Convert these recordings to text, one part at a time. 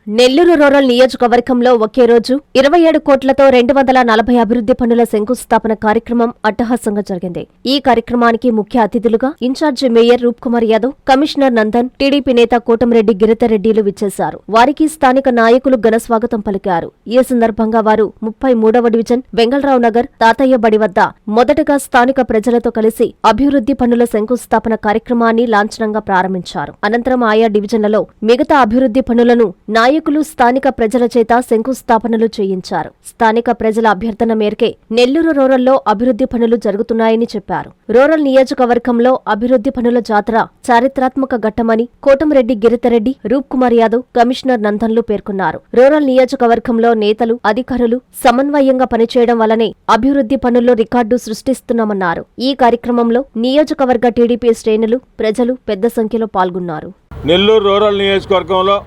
Nellore rural నియోజకవర్గంలో ఒకే రోజు 27 కోట్లతో 240 అభివృద్ధి పనుల శంకుస్థాపన కార్యక్రమం అట్టహాసంగా జరిగింది. ఈ కార్యక్రమానికి ముఖ్య అతిథులుగా ఇన్ఛార్జి మేయర్ రూప్ కుమార్ యాదవ్, కమిషనర్ నందన్, టీడీపీ నేత కోటమిరెడ్డి గిరిధర్రెడ్డిలు విచ్చేశారు. వారికి స్థానిక నాయకులు ఘన స్వాగతం పలికారు. ఈ సందర్భంగా వారు 33వ డివిజన్ వెంగళరావు నగర్ తాతయ్య బడి వద్ద మొదటగా స్థానిక ప్రజలతో కలిసి అభివృద్ధి పనుల శంకుస్థాపన కార్యక్రమాన్ని లాంఛనంగా ప్రారంభించారు. అనంతరం ఆయా డివిజన్లలో మిగతా అభివృద్ధి పనులను నాయకులు స్థానిక ప్రజల చేత శంకుస్థాపనలు చేయించారు. స్థానిక ప్రజల అభ్యర్థన మేరకే నెల్లూరు రూరల్లో అభివృద్ధి పనులు జరుగుతున్నాయని చెప్పారు. రూరల్ నియోజకవర్గంలో అభివృద్ధి పనుల జాతర చారిత్రాత్మక ఘట్టమని కోటమిరెడ్డి గిరిధర్రెడ్డి, రూప్ కుమార్ యాదవ్, కమిషనర్ నందన్లు పేర్కొన్నారు. రూరల్ నియోజకవర్గంలో నేతలు, అధికారులు సమన్వయంగా పనిచేయడం వల్లనే అభివృద్ధి పనుల్లో రికార్డు సృష్టిస్తున్నామన్నారు. ఈ కార్యక్రమంలో నియోజకవర్గ టీడీపీ శ్రేణులు, ప్రజలు పెద్ద సంఖ్యలో పాల్గొన్నారు. నెల్లూరు రూరల్ నియోజకవర్గంలో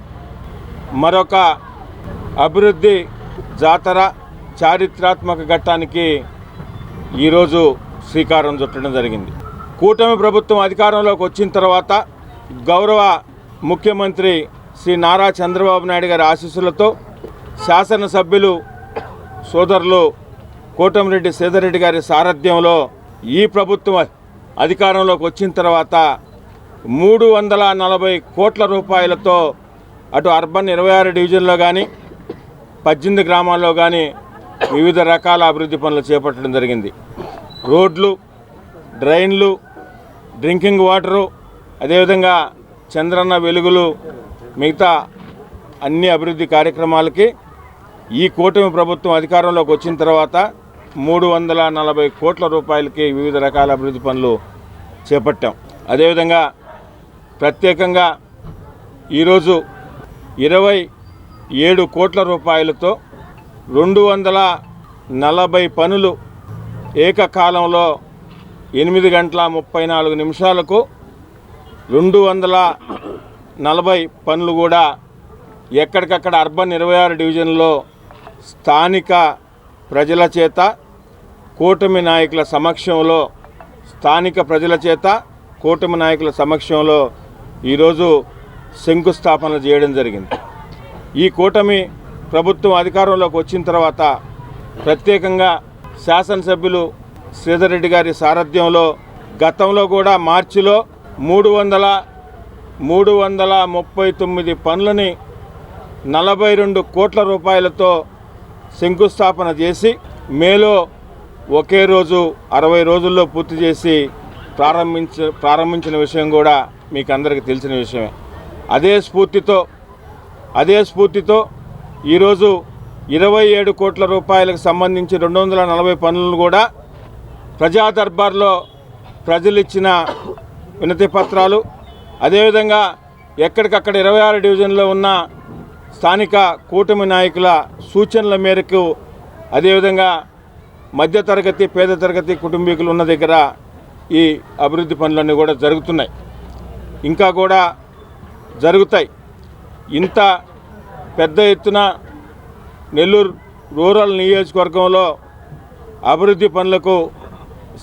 మరొక అభివృద్ధి జాతర చారిత్రాత్మక ఘట్టానికి ఈరోజు శ్రీకారం చుట్టడం జరిగింది. కూటమి ప్రభుత్వం అధికారంలోకి వచ్చిన తర్వాత గౌరవ ముఖ్యమంత్రి శ్రీ నారా చంద్రబాబు నాయుడు గారి ఆశీస్సులతో శాసనసభ్యులు సోదరులు కోటమిరెడ్డి శ్రీధర్రెడ్డి గారి సారథ్యంలో ఈ ప్రభుత్వం అధికారంలోకి వచ్చిన తర్వాత 340 కోట్ల రూపాయలతో అటు అర్బన్ 26 డివిజన్లో కానీ 18 గ్రామాల్లో కానీ వివిధ రకాల అభివృద్ధి పనులు చేపట్టడం జరిగింది. రోడ్లు, డ్రైన్లు, డ్రింకింగ్ వాటరు, అదేవిధంగా చంద్రన్న వెలుగులు, మిగతా అన్ని అభివృద్ధి కార్యక్రమాలకి ఈ కూటమి ప్రభుత్వం అధికారంలోకి వచ్చిన తర్వాత 340 కోట్ల రూపాయలకి వివిధ రకాల అభివృద్ధి పనులు చేపట్టాం. అదేవిధంగా ప్రత్యేకంగా ఈరోజు 27 కోట్ల రూపాయలతో 240 పనులు ఏకకాలంలో 8 గంటల 34 నిమిషాలకు 240 పనులు కూడా ఎక్కడికక్కడ అర్బన్ 26 డివిజన్లో స్థానిక ప్రజల చేత కూటమి నాయకుల సమక్షంలో ఈరోజు శంకుస్థాపన చేయడం జరిగింది. ఈ కూటమి ప్రభుత్వం అధికారంలోకి వచ్చిన తర్వాత ప్రత్యేకంగా శాసనసభ్యులు శ్రీధర్రెడ్డి గారి సారథ్యంలో గతంలో కూడా మార్చిలో 339 పనులని 42 కోట్ల రూపాయలతో శంకుస్థాపన చేసి మేలో ఒకే రోజు 60 రోజుల్లో పూర్తి చేసి ప్రారంభించిన విషయం కూడా మీకు అందరికీ తెలిసిన విషయమే. అదే స్ఫూర్తితో ఈరోజు 27 కోట్ల రూపాయలకు సంబంధించి 240 పనులను కూడా ప్రజా దర్బార్లో ప్రజలు ఇచ్చిన వినతి పత్రాలు, అదేవిధంగా ఎక్కడికక్కడ 26 డివిజన్లో ఉన్న స్థానిక కూటమి నాయకుల సూచనల మేరకు, అదేవిధంగా మధ్యతరగతి, పేద తరగతి కుటుంబీకులు ఉన్న దగ్గర ఈ అభివృద్ధి పనులన్నీ కూడా జరుగుతున్నాయి, ఇంకా కూడా జరుగుతాయి. ఇంత పెద్ద ఎత్తున నెల్లూరు రూరల్ నియోజకవర్గంలో అభివృద్ధి పనులకు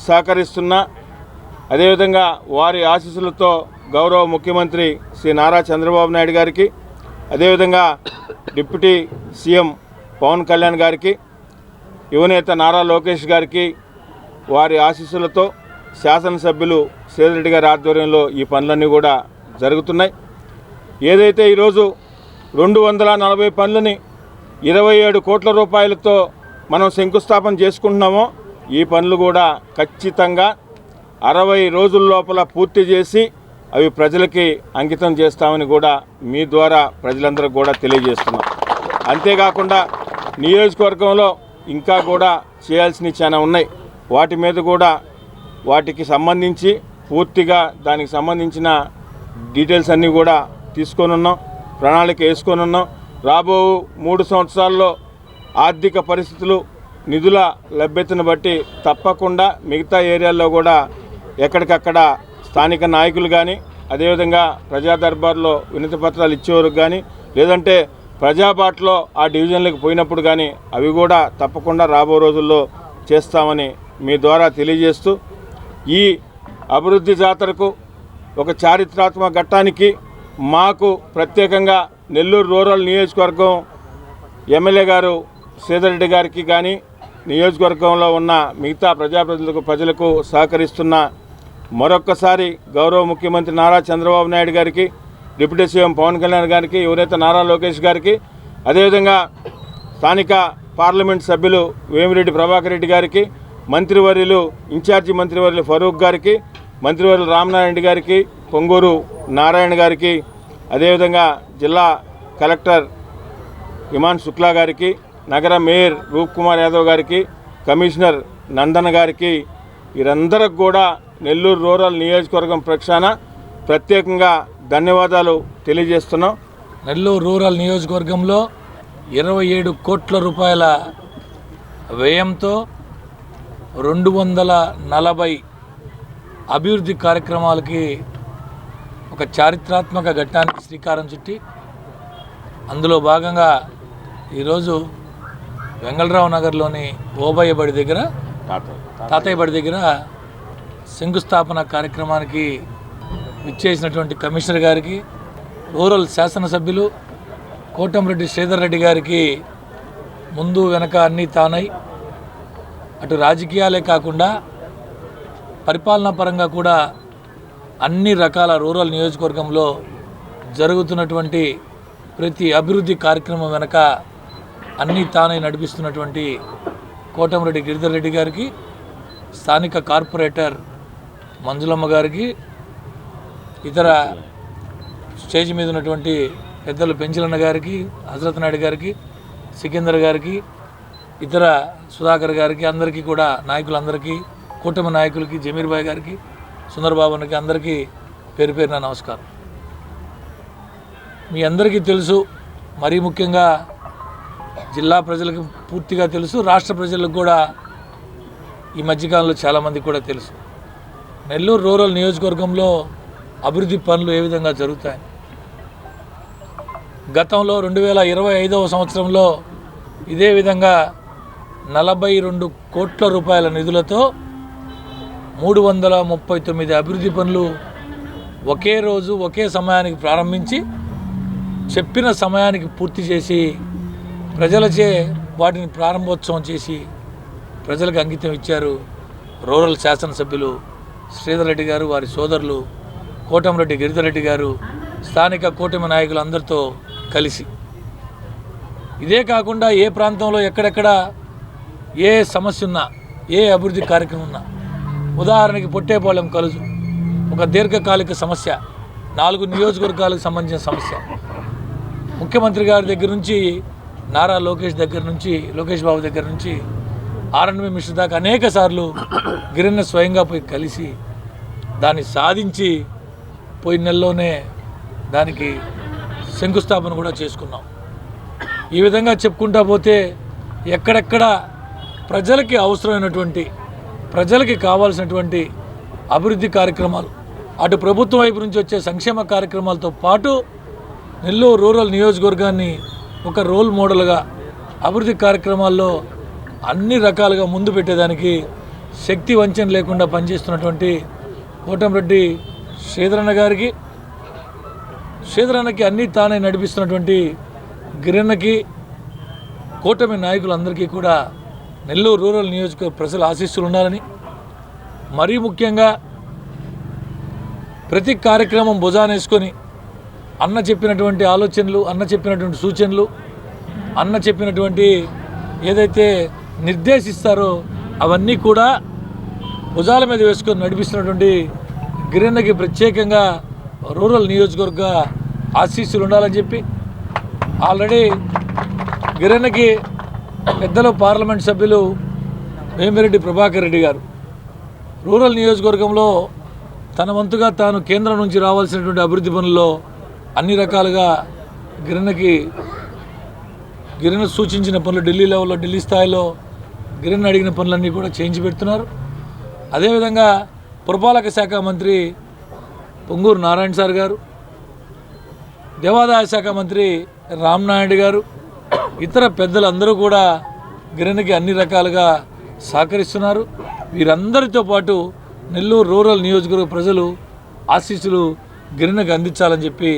సహకరిస్తున్న, అదేవిధంగా వారి ఆశీస్సులతో గౌరవ ముఖ్యమంత్రి శ్రీ నారా చంద్రబాబు నాయుడు గారికి, అదేవిధంగా డిప్యూటీ సీఎం పవన్ కళ్యాణ్ గారికి, యువనేత నారా లోకేష్ గారికి వారి ఆశీస్సులతో శాసనసభ్యులు శ్రీధర్రెడ్డి గారి ఆధ్వర్యంలో ఈ పనులన్నీ కూడా జరుగుతున్నాయి. ఏదైతే ఈరోజు 240 పనులని 27 కోట్ల రూపాయలతో మనం శంకుస్థాపన చేసుకుంటున్నామో ఈ పనులు కూడా ఖచ్చితంగా 60 రోజుల లోపల పూర్తి చేసి అవి ప్రజలకి అంకితం చేస్తామని కూడా మీ ద్వారా ప్రజలందరికీ కూడా తెలియజేస్తున్నాం. అంతేకాకుండా నియోజకవర్గంలో ఇంకా కూడా చేయాల్సినవి చాలా ఉన్నాయి. వాటి మీద కూడా వాటికి సంబంధించి పూర్తిగా దానికి సంబంధించిన డీటెయిల్స్ అన్నీ కూడా తీసుకొని ఉన్నాం, ప్రణాళిక వేసుకొని ఉన్నాం. రాబో 3 సంవత్సరాల్లో ఆర్థిక పరిస్థితులు, నిధుల లభ్యతను బట్టి తప్పకుండా మిగతా ఏరియాల్లో కూడా ఎక్కడికక్కడ స్థానిక నాయకులు కానీ, అదేవిధంగా ప్రజా దర్బార్లో వినతి పత్రాలు ఇచ్చేవారికి కానీ, లేదంటే ప్రజాబాట్లో ఆ డివిజన్లకు పోయినప్పుడు కానీ అవి కూడా తప్పకుండా రాబో రోజుల్లో చేస్తామని మీ ద్వారా తెలియజేస్తూ, ఈ అభివృద్ధి జాతరకు ఒక చారిత్రాత్మక ఘట్టానికి మాకు ప్రత్యేకంగా నెల్లూరు రూరల్ నియోజకవర్గం ఎమ్మెల్యే గారు శ్రీధర్ రెడ్డి గారికి కానీ నియోజకవర్గంలో ఉన్న మిగతా ప్రజలకు సహకరిస్తున్న మరొక్కసారి గౌరవ ముఖ్యమంత్రి నారా చంద్రబాబు నాయుడు గారికి, డిప్యూటీ సీఎం పవన్ కళ్యాణ్ గారికి, యువనేత నారా లోకేష్ గారికి, అదేవిధంగా స్థానిక పార్లమెంట్ సభ్యులు వేమిరెడ్డి ప్రభాకర్ రెడ్డి గారికి, మంత్రివర్యులు ఇన్ఛార్జి మంత్రివర్యులు ఫరూక్ గారికి, మంత్రివర్యులు రామనారాయణ గారికి, పొంగూరు నారాయణ గారికి, అదేవిధంగా జిల్లా కలెక్టర్ ఇమాన్ శుక్లా గారికి, నగర మేయర్ రూప్ కుమార్ యాదవ్ గారికి, కమిషనర్ నందన్ గారికి, వీరందరికి కూడా నెల్లూరు రూరల్ నియోజకవర్గం పక్షాన ప్రత్యేకంగా ధన్యవాదాలు తెలియజేస్తున్నాం. నెల్లూరు రూరల్ నియోజకవర్గంలో 27 కోట్ల రూపాయల వ్యయంతో 240 అభివృద్ధి కార్యక్రమాలకి ఒక చారిత్రాత్మక ఘట్టానికి శ్రీకారం చుట్టి అందులో భాగంగా ఈరోజు వెంగళరావు నగర్లోని ఓబయ్య బడి దగ్గర తాతయ్య బడి దగ్గర శంకుస్థాపన కార్యక్రమానికి విచ్చేసినటువంటి కమిషనర్ గారికి, రూరల్ శాసనసభ్యులు కోటంరెడ్డి శ్రీధర్ రెడ్డి గారికి ముందు వెనక అన్నీ తానై అటు రాజకీయాలే కాకుండా పరిపాలనా పరంగా కూడా అన్ని రకాల రూరల్ నియోజకవర్గంలో జరుగుతున్నటువంటి ప్రతి అభివృద్ధి కార్యక్రమం వెనక అన్నీ తానై నడిపిస్తున్నటువంటి కోటంరెడ్డి గిరిధర్ రెడ్డి గారికి, స్థానిక కార్పొరేటర్ మంజులమ్మ గారికి, ఇతర స్టేజ్ మీద ఉన్నటువంటి పెద్దలు పెంచలన్న గారికి, హజరత్ నాయుడు గారికి, సికిందర్ గారికి, ఇతర సుధాకర్ గారికి, అందరికీ కూడా నాయకులందరికీ, కూటమి నాయకులకి, జమీర్ భాయ్ గారికి, సుందరబాబుకి అందరికీ పేరు పేరున నమస్కారం. మీ అందరికీ తెలుసు, మరీ ముఖ్యంగా జిల్లా ప్రజలకు పూర్తిగా తెలుసు, రాష్ట్ర ప్రజలకు కూడా ఈ మధ్యకాలంలో చాలామంది కూడా తెలుసు, నెల్లూరు రూరల్ నియోజకవర్గంలో అభివృద్ధి పనులు ఏ విధంగా జరుగుతాయి. గతంలో 2025వ సంవత్సరంలో ఇదే విధంగా 42 కోట్ల రూపాయల నిధులతో 339 అభివృద్ధి పనులు ఒకే రోజు ఒకే సమయానికి ప్రారంభించి చెప్పిన సమయానికి పూర్తి చేసి ప్రజలచే వాటిని ప్రారంభోత్సవం చేసి ప్రజలకు అంకితం ఇచ్చారు రూరల్ శాసనసభ్యులు శ్రీధర్ రెడ్డి గారు, వారి సోదరులు కోటంరెడ్డి గిరిధర్ రెడ్డి గారు, స్థానిక కూటమి నాయకులు అందరితో కలిసి. ఇదే కాకుండా ఏ ప్రాంతంలో ఎక్కడెక్కడ ఏ సమస్య ఉన్నా, ఏ అభివృద్ధి కార్యక్రమం ఉన్నా, ఉదాహరణకి పొట్టేపాలెం కలుజు ఒక దీర్ఘకాలిక సమస్య, 4 నియోజకవర్గాలకు సంబంధించిన సమస్య, ముఖ్యమంత్రి గారి దగ్గర నుంచి నారా లోకేష్ బాబు దగ్గర నుంచి ఆర్ఎన్బి మిశ్ర దాకా అనేక సార్లు గిరిన్న స్వయంగా పోయి కలిసి దాన్ని సాధించి పోయిన నెలలోనే దానికి శంకుస్థాపన కూడా చేసుకున్నాం. ఈ విధంగా చెప్పుకుంటా పోతే ఎక్కడెక్కడ ప్రజలకి అవసరమైనటువంటి, ప్రజలకి కావాల్సినటువంటి అభివృద్ధి కార్యక్రమాలు, అటు ప్రభుత్వం వైపు నుంచి వచ్చే సంక్షేమ కార్యక్రమాలతో పాటు నెల్లూరు రూరల్ నియోజకవర్గాన్ని ఒక రోల్ మోడల్గా అభివృద్ధి కార్యక్రమాల్లో అన్ని రకాలుగా ముందు పెట్టేదానికి శక్తి వంచన లేకుండా పనిచేస్తున్నటువంటి కోటంరెడ్డి శ్రీధరన్న గారికి, శ్రీధరన్నకి అన్నీ తానే నడిపిస్తున్నటువంటి గిరన్నకి, కూటమి నాయకులందరికీ కూడా నెల్లూరు రూరల్ నియోజకవర్గ ప్రజల ఆశీస్సులు ఉండాలని, మరీ ముఖ్యంగా ప్రతి కార్యక్రమం భుజానేసుకొని అన్న చెప్పినటువంటి ఆలోచనలు, అన్న చెప్పినటువంటి సూచనలు, అన్న చెప్పినటువంటి ఏదైతే నిర్దేశిస్తారో అవన్నీ కూడా భుజాల మీద వేసుకొని నడిపిస్తున్నటువంటి గిరన్నకి ప్రత్యేకంగా రూరల్ నియోజకవర్గ ఆశీస్సులు ఉండాలని చెప్పి, ఆల్రెడీ గిరన్నకి పెద్దలు పార్లమెంట్ సభ్యులు వేమిరెడ్డి ప్రభాకర్ రెడ్డి గారు రూరల్ నియోజకవర్గంలో తన వంతుగా తాను కేంద్రం నుంచి రావాల్సినటువంటి అభివృద్ధి పనుల్లో అన్ని రకాలుగా గిరన్న సూచించిన పనులు ఢిల్లీ లెవెల్లో, ఢిల్లీ స్థాయిలో గిరన్న అడిగిన పనులన్నీ కూడా చేయించి పెడుతున్నారు. అదేవిధంగా పురపాలక శాఖ మంత్రి పొంగూరు నారాయణ సార్ గారు, దేవాదాయ శాఖ మంత్రి రామనాయుడు గారు, ఇతర పెద్దలందరూ కూడా గిరన్నకి అన్ని రకాలుగా సహకరిస్తున్నారు. వీరందరితో పాటు నెల్లూరు రూరల్ నియోజకవర్గ ప్రజలు ఆశీస్సులు గిరన్నకి అందించాలని చెప్పి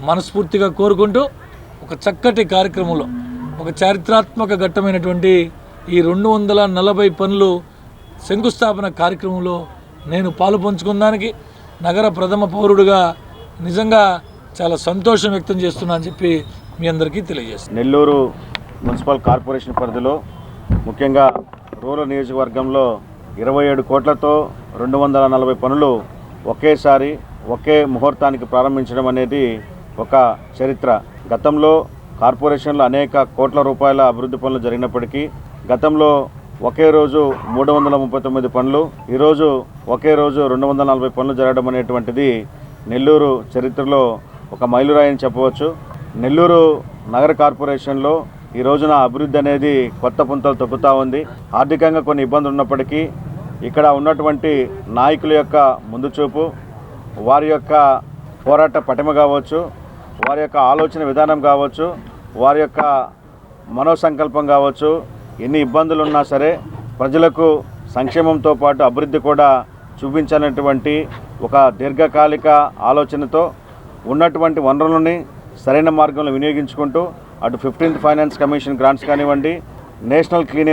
మనస్ఫూర్తిగా కోరుకుంటూ ఒక చక్కటి కార్యక్రమంలో ఒక చారిత్రాత్మక ఘట్టమైనటువంటి ఈ 240 పనులు శంకుస్థాపన కార్యక్రమంలో నేను పాలు పంచుకున్నానికి నగర ప్రథమ పౌరుడిగా నిజంగా చాలా సంతోషం వ్యక్తం చేస్తున్నా అని చెప్పి మీ అందరికీ తెలియజేస్తాను. నెల్లూరు మున్సిపల్ కార్పొరేషన్ పరిధిలో ముఖ్యంగా రూరల్ నియోజకవర్గంలో 27 కోట్లతో 240 పనులు ఒకేసారి ఒకే ముహూర్తానికి ప్రారంభించడం అనేది ఒక చరిత్ర. గతంలో కార్పొరేషన్లో అనేక కోట్ల రూపాయల అభివృద్ధి పనులు జరిగినప్పటికీ గతంలో ఒకే రోజు 339 పనులు, ఈరోజు ఒకే రోజు 240 పనులు జరగడం అనేటువంటిది నెల్లూరు చరిత్రలో ఒక మైలురాయి చెప్పవచ్చు. నెల్లూరు నగర కార్పొరేషన్లో ఈ రోజున అభివృద్ధి అనేది కొత్త పుంతలు తొక్కుతూ ఉంది. ఆర్థికంగా కొన్ని ఇబ్బందులు ఉన్నప్పటికీ ఇక్కడ ఉన్నటువంటి నాయకుల యొక్క ముందు చూపు, వారి యొక్క పోరాట పటిమ కావచ్చు, వారి యొక్క ఆలోచన విధానం కావచ్చు, వారి యొక్క మనోసంకల్పం కావచ్చు, ఎన్ని ఇబ్బందులు ఉన్నా సరే ప్రజలకు సంక్షేమంతో పాటు అభివృద్ధి కూడా చూపించాలనేటువంటి ఒక దీర్ఘకాలిక ఆలోచనతో ఉన్నటువంటి వనరులని సరైన మార్గంలో వినియోగించుకుంటూ అటు 15th ఫైనాన్స్ కమిషన్ గ్రాంట్స్ కానివ్వండి, నేషనల్ క్లీన్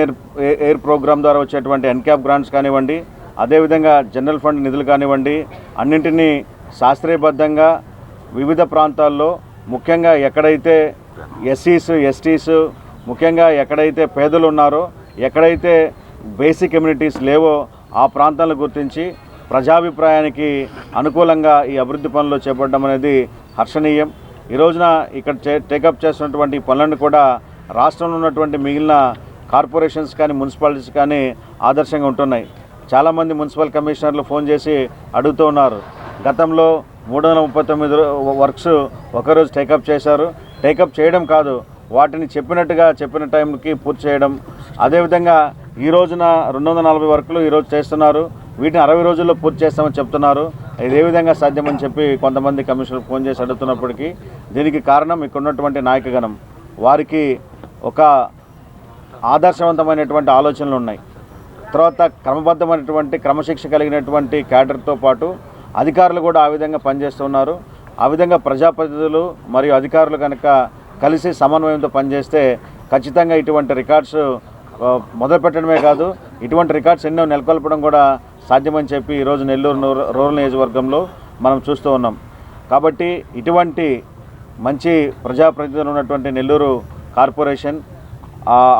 ఎయిర్ ప్రోగ్రామ్ ద్వారా వచ్చేటువంటి ఎన్క్యాప్ గ్రాంట్స్ కానివ్వండి, అదేవిధంగా జనరల్ ఫండ్ నిధులు కానివ్వండి, అన్నింటినీ శాస్త్రీయబద్ధంగా వివిధ ప్రాంతాల్లో ముఖ్యంగా ఎక్కడైతే ఎస్సీస్ ఎస్టీస్ ముఖ్యంగా ఎక్కడైతే పేదలు ఉన్నారో, ఎక్కడైతే బేసిక్ కమ్యూనిటీస్ లేవో ఆ ప్రాంతాలను గుర్తించి ప్రజాభిప్రాయానికి అనుకూలంగా ఈ అభివృద్ధి పనులు చేపట్టడం అనేది హర్షణీయం. ఈ రోజున ఇక్కడ టేకప్ చేస్తున్నటువంటి పనులను కూడా రాష్ట్రంలో ఉన్నటువంటి మిగిలిన కార్పొరేషన్స్ కానీ మున్సిపాలిటీస్ కానీ ఆదర్శంగా ఉంటున్నాయి. చాలామంది మున్సిపల్ కమిషనర్లు ఫోన్ చేసి అడుగుతూ ఉన్నారు. గతంలో 339 వర్క్స్ ఒకరోజు టేకప్ చేశారు. టేకప్ చేయడం కాదు, వాటిని చెప్పిన టైంకి పూర్తి చేయడం. అదేవిధంగా ఈ రోజున 240 వర్కులు ఈరోజు చేస్తున్నారు, వీటిని 60 రోజుల్లో పూర్తి చేస్తామని చెప్తున్నారు. ఇది ఏ విధంగా సాధ్యమని చెప్పి కొంతమంది కమిషనర్ ఫోన్ చేసి అడుగుతున్నప్పటికీ దీనికి కారణం ఇక్కడ ఉన్నటువంటి నాయకగణం. వారికి ఒక ఆదర్శవంతమైనటువంటి ఆలోచనలు ఉన్నాయి. తర్వాత క్రమబద్ధమైనటువంటి క్రమశిక్షణ కలిగినటువంటి క్యాడర్తో పాటు అధికారులు కూడా ఆ విధంగా పనిచేస్తున్నారు. ఆ విధంగా ప్రజాప్రతినిధులు మరియు అధికారులు కనుక కలిసి సమన్వయంతో పనిచేస్తే ఖచ్చితంగా ఇటువంటి రికార్డ్స్ మొదలుపెట్టడమే కాదు, ఇటువంటి రికార్డ్స్ ఎన్నో నెలకొల్పడం కూడా సాధ్యమని చెప్పి ఈరోజు నెల్లూరు రూరల్ నియోజకవర్గంలో మనం చూస్తూ ఉన్నాం. కాబట్టి ఇటువంటి మంచి ప్రజాప్రతినిధులు ఉన్నటువంటి నెల్లూరు కార్పొరేషన్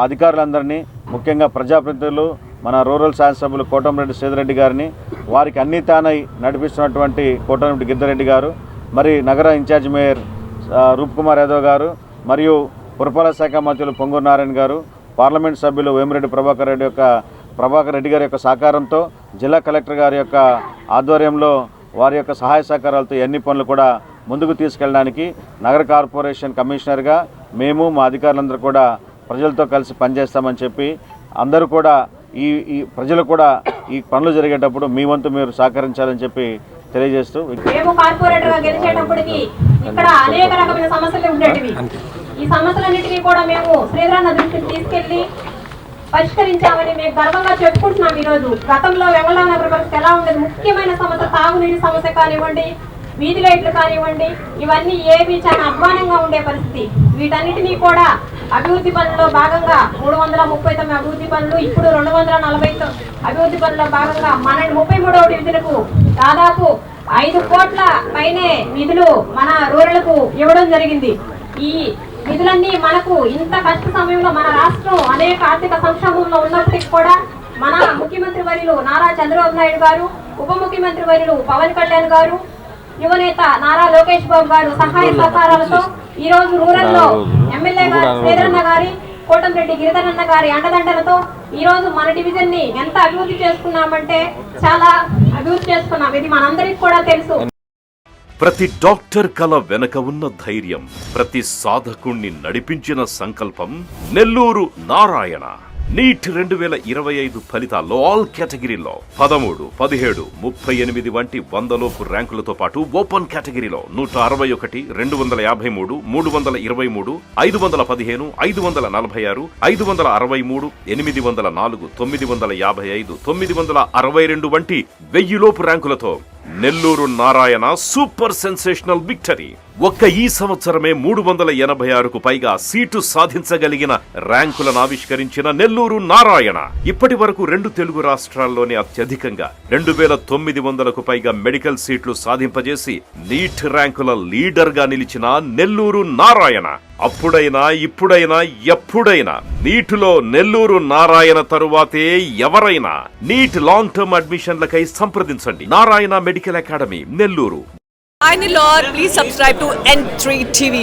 అధికారులందరినీ, ముఖ్యంగా ప్రజాప్రతినిధులు మన రూరల్ శాసనసభ్యులు కోటంరెడ్డి శ్రీధర్రెడ్డి గారిని, వారికి అన్ని తానై నడిపిస్తున్నటువంటి కోటంరెడ్డి గిరిధర్రెడ్డి గారు, మరి నగర ఇన్ఛార్జ్ మేయర్ రూప్కుమార్ యాదవ్ గారు, మరియు పురపాలక శాఖ మంత్రులు పొంగూరు నారాయణ గారు, పార్లమెంట్ సభ్యులు వేమిరెడ్డి ప్రభాకర్ రెడ్డి గారి యొక్క సహకారంతో, జిల్లా కలెక్టర్ గారి యొక్క ఆధ్వర్యంలో వారి యొక్క సహాయ సహకారాలతో ఎన్ని పనులు కూడా ముందుకు తీసుకెళ్ళడానికి నగర కార్పొరేషన్ కమిషనర్గా మేము మా అధికారులందరూ కూడా ప్రజలతో కలిసి పనిచేస్తామని చెప్పి అందరూ కూడా ఈ ప్రజలు కూడా ఈ పనులు జరిగేటప్పుడు మీ వంతు మీరు సహకరించాలని చెప్పి తెలియజేస్తూ, మేము కార్పొరేటర్గా గెలిచేటప్పటికి ఇక్కడ అనేక రకమైన సమస్యలు ఉండేటివి. ఈ సమస్యలన్నిటికీ కూడా మేము శ్రీధరన్న దృష్టికి తీసుకెళ్లి పరిష్కరించామని మేము గర్వంగా చెప్పుకుంటున్నాం. ఈరోజు గతంలో వెంగళరావు నగర పరిస్థితి ఎలా ఉండేది, ముఖ్యమైన సమస్య తాగునీటి సమస్య కానివ్వండి, వీధి లైట్లు కానివ్వండి, ఇవన్నీ ఏవి చాలా అధ్వానంగా ఉండే పరిస్థితి. వీటన్నిటినీ కూడా అభివృద్ధి పనుల్లో భాగంగా 339 అభివృద్ధి పనులు, ఇప్పుడు 240 అభివృద్ధి పనుల్లో భాగంగా మన 33వ డివిజన్కు దాదాపు 5 కోట్ల పైనే నిధులు మన రూరల్కు ఇవ్వడం జరిగింది. ఈ నిధులన్నీ మనకు ఇంత కష్ట సమయంలో మన రాష్ట్రం అనేక ఆర్థిక సంక్షోభంలో ఉన్నప్పటికీ కూడా మన ముఖ్యమంత్రి వర్యులు నారా చంద్రబాబు నాయుడు గారు, ఉప ముఖ్యమంత్రి వర్యులు పవన్ కళ్యాణ్ గారు, యువనేత నారా లోకేష్ బాబు గారు సహాయ సహకారాలతో ఈ రోజు రూరల్లో ఎమ్మెల్యే గారు శ్రీధరన్న గారి, కోటంరెడ్డి గిరిధరన్న గారి అండదండలతో ఈ రోజు మన డివిజన్ ని ఎంత అభివృద్ధి చేసుకున్నామంటే చాలా అభివృద్ధి చేసుకున్నాం. ఇది మనందరికి కూడా తెలుసు. ప్రతి డాక్టర్ కల వెనక ఉన్న ధైర్యం, ప్రతి సాధకుణ్ణి నడిపించిన సంకల్పం నెల్లూరు నారాయణ. నీట్ 2025 ఫలితాల్లో ఆల్ కేటగిరీలో 13, 17, 38 వంటి 100లోపు ర్యాంకులతో పాటు ఓపెన్ కేటగిరీలో 161, 253, 323, 515, 546, 563, 804, 955, 962 వంటి 1000లోపు ర్యాంకులతో Nellore Narayana super sensational victory. ఒక్క ఈ సంవత్సరమే 386కు పైగా సీటు సాధించగలిగిన ర్యాంకులను ఆవిష్కరించిన నెల్లూరు నారాయణ ఇప్పటి వరకు 2 తెలుగు రాష్ట్రాల్లోనే అత్యధికంగా 2900కు పైగా మెడికల్ సీట్లు సాధింపజేసి నీట్ ర్యాంకుల లీడర్ గా నిలిచిన నెల్లూరు నారాయణ అప్పుడైనా ఇప్పుడైనా ఎప్పుడైనా నీటిలో నెల్లూరు నారాయణ తరువాతే ఎవరైనా. నీట్ లాంగ్ టర్మ్ అడ్మిషన్లకై సంప్రదించండి. Narayana medical academy, Nellore. Hi Nilor, please subscribe to N3 TV.